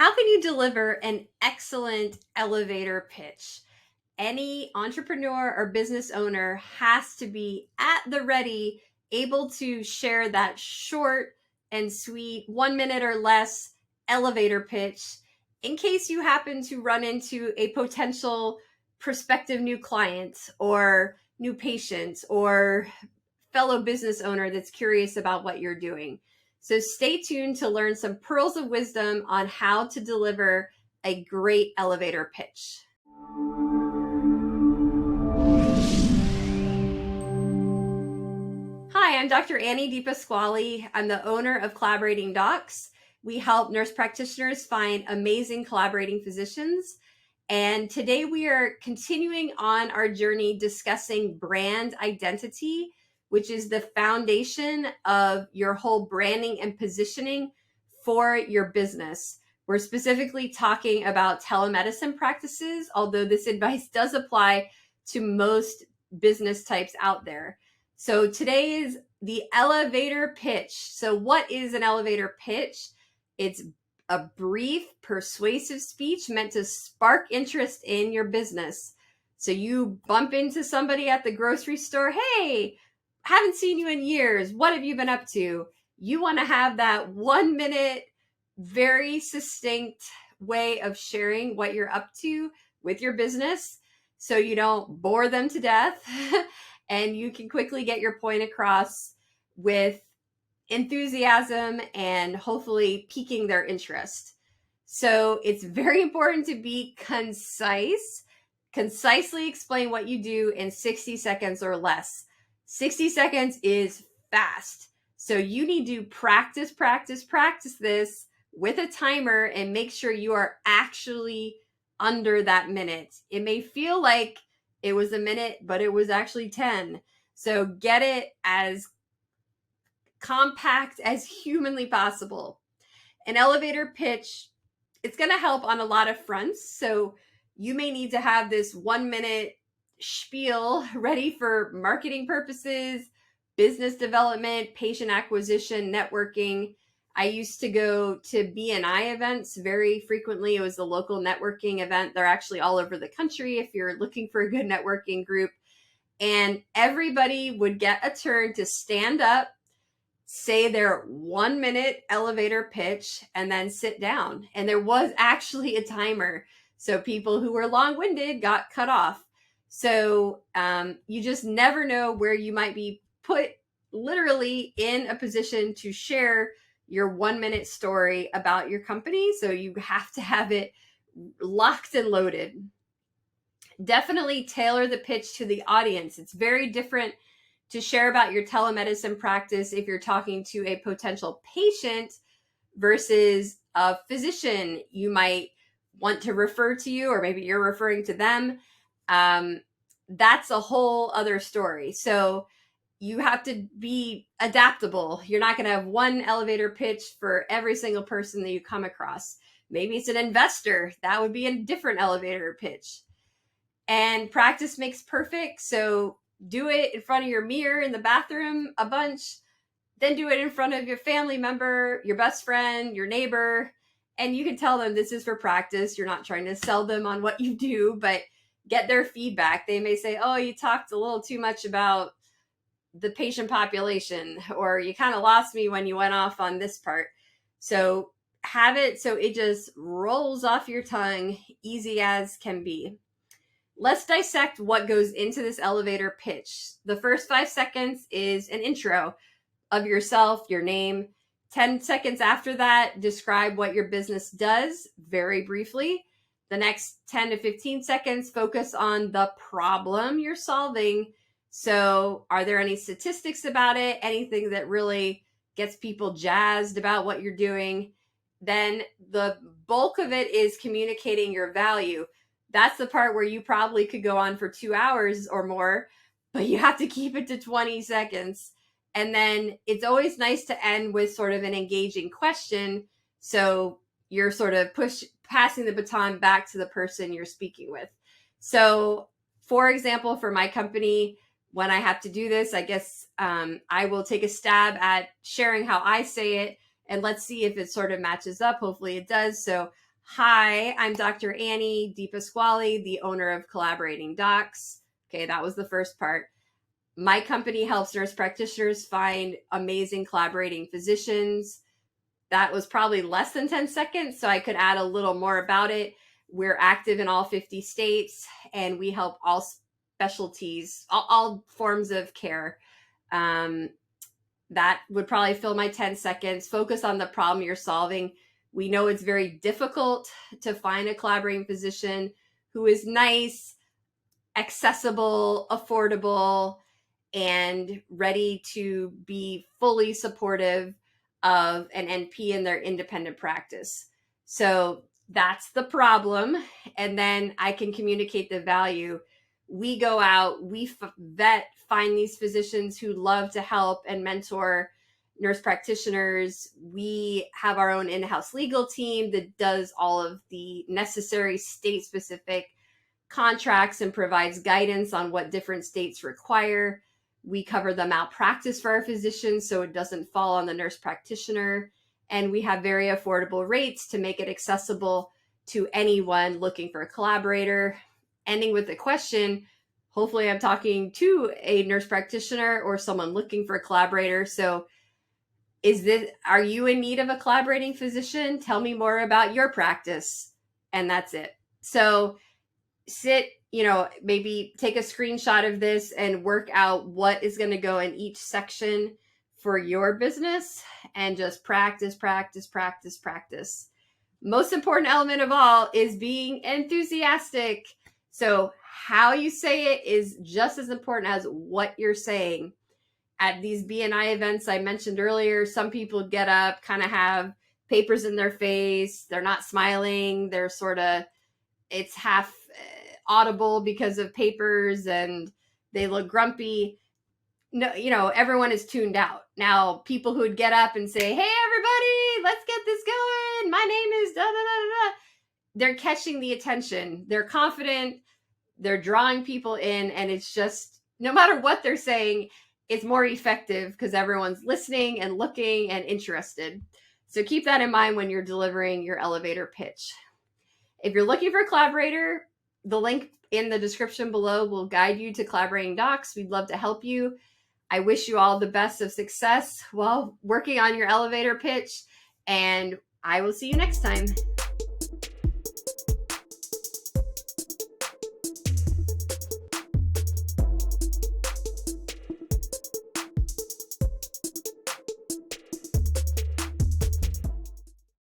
How can you deliver an excellent elevator pitch? Any entrepreneur or business owner has to be at the ready, able to share that short and sweet 1 minute or less elevator pitch in case you happen to run into a potential prospective new client or new patient or fellow business owner that's curious about what you're doing. So stay tuned to learn some pearls of wisdom on how to deliver a great elevator pitch. Hi, I'm Dr. Annie DePasquale. I'm the owner of Collaborating Docs. We help nurse practitioners find amazing collaborating physicians. And today we are continuing on our journey discussing brand identity, which is the foundation of your whole branding and positioning for your business. We're specifically talking about telemedicine practices, although this advice does apply to most business types out there. So today is the elevator pitch. So what is an elevator pitch? It's a brief, persuasive speech meant to spark interest in your business. So you bump into somebody at the grocery store. Hey, haven't seen you in years. What have you been up to? You want to have that 1 minute, very succinct way of sharing what you're up to with your business so you don't bore them to death and you can quickly get your point across with enthusiasm and hopefully piquing their interest. So it's very important to be concise, concisely explain what you do in 60 seconds or less. 60 seconds is fast. So you need to practice this with a timer and make sure you are actually under that minute. It may feel like it was a minute, but it was actually 10. So get it as compact as humanly possible. An elevator pitch, it's going to help on a lot of fronts. So you may need to have this 1 minute spiel ready for marketing purposes, business development, patient acquisition, networking. I used to go to BNI events very frequently. It was a local networking event. They're actually all over the country if you're looking for a good networking group. And everybody would get a turn to stand up, say their 1 minute elevator pitch, and then sit down. And there was actually a timer. So people who were long-winded got cut off. So you just never know where you might be put literally in a position to share your 1 minute story about your company. So you have to have it locked and loaded. Definitely tailor the pitch to the audience. It's very different to share about your telemedicine practice if you're talking to a potential patient versus a physician you might want to refer to you, or maybe you're referring to them. That's a whole other story. So you have to be adaptable. You're not going to have one elevator pitch for every single person that you come across. Maybe it's an investor. That would be a different elevator pitch. And practice makes perfect. So do it in front of your mirror in the bathroom a bunch. Then do it in front of your family member, your best friend, your neighbor. And you can tell them this is for practice. You're not trying to sell them on what you do, but get their feedback. They may say, oh, you talked a little too much about the patient population, or you kind of lost me when you went off on this part. So have it so it just rolls off your tongue, easy as can be. Let's dissect what goes into this elevator pitch. The first 5 seconds is an intro of yourself, your name. 10 seconds after that, describe what your business does very briefly. The next 10 to 15 seconds, focus on the problem you're solving. So are there any statistics about it? Anything that really gets people jazzed about what you're doing? Then the bulk of it is communicating your value. That's the part where you probably could go on for 2 hours or more, but you have to keep it to 20 seconds. And then it's always nice to end with sort of an engaging question. So you're sort of passing the baton back to the person you're speaking with. So for example, for my company, when I have to do this, I guess I will take a stab at sharing how I say it, and let's see if it sort of matches up. Hopefully it does. So Hi, I'm Dr. Annie DePasquale, the owner of Collaborating Docs. Okay, that was the first part. My company helps nurse practitioners find amazing collaborating physicians. That was probably less than 10 seconds, so I could add a little more about it. We're active in all 50 states, and we help all specialties, all forms of care. That would probably fill my 10 seconds. Focus on the problem you're solving. We know it's very difficult to find a collaborating physician who is nice, accessible, affordable, and ready to be fully supportive of an NP in their independent practice. So that's the problem. And then I can communicate the value. We go out, we find these physicians who love to help and mentor nurse practitioners. We have our own in-house legal team that does all of the necessary state-specific contracts and provides guidance on what different states require. We cover the malpractice for our physicians so it doesn't fall on the nurse practitioner. And we have very affordable rates to make it accessible to anyone looking for a collaborator. Ending with the question, hopefully I'm talking to a nurse practitioner or someone looking for a collaborator. So are you in need of a collaborating physician? Tell me more about your practice. And that's it. So maybe take a screenshot of this and work out what is going to go in each section for your business and just practice. Most important element of all is being enthusiastic. So how you say it is just as important as what you're saying. At these BNI events I mentioned earlier, some people get up, kind of have papers in their face. They're not smiling. They're it's half audible because of papers and they look grumpy. No, everyone is tuned out. Now, people who would get up and say, hey, everybody, let's get this going. My name is da da da da. They're catching the attention. They're confident. They're drawing people in. And it's just, no matter what they're saying, it's more effective because everyone's listening and looking and interested. So keep that in mind when you're delivering your elevator pitch. If you're looking for a collaborator, the link in the description below will guide you to Collaborating Docs. We'd love to help you. I wish you all the best of success while working on your elevator pitch, and I will see you next time.